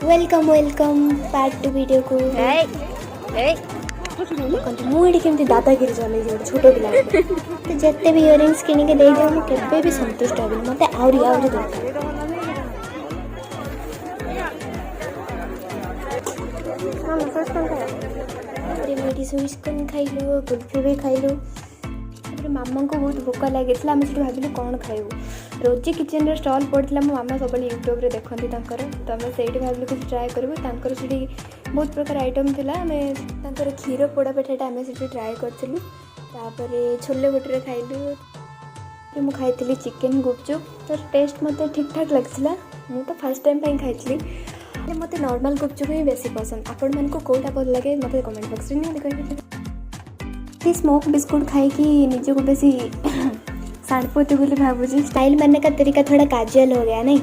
Welcome welcome part 2 video को मुझे केमती दादागिरी चल छोट पिला तो जिते भी इयरिंग्स किनिके दे दियो मु केबे भी संतुष्ट हेबिनी मते आउरी दरकार मेडिसिन खाइलु कुल्फी भी खाइलु मामा को बहुत भोक लगी आम से भाविलु कौन खाइबू रोजी किचन स्टॉल पड़ा मो मामा सब यूट्यूब रे देखती तो आम से भाविलु कुछ ट्राए करूँ से बहुत प्रकार आइटम थिला आम क्षीर पोड़ा पिठाटा आम से ट्राए करूँ छोले भटूरे खाइलु मु खाई चिकेन गुपचुप तो टेस्ट मत ठीक ठाक लगा मु तो फर्स्ट टाइम खाई मत नॉर्मल गुपचुप ही बेसी पसंद आपण मन को कोटा भल लगे मत कमेंट बॉक्स में कह स्मोक बिस्कुट खाई निज को बेसी सांडपोती बोली भावुँ स्टाइल बनने का तरीका थोड़ा कैजुअल हो गया नहीं।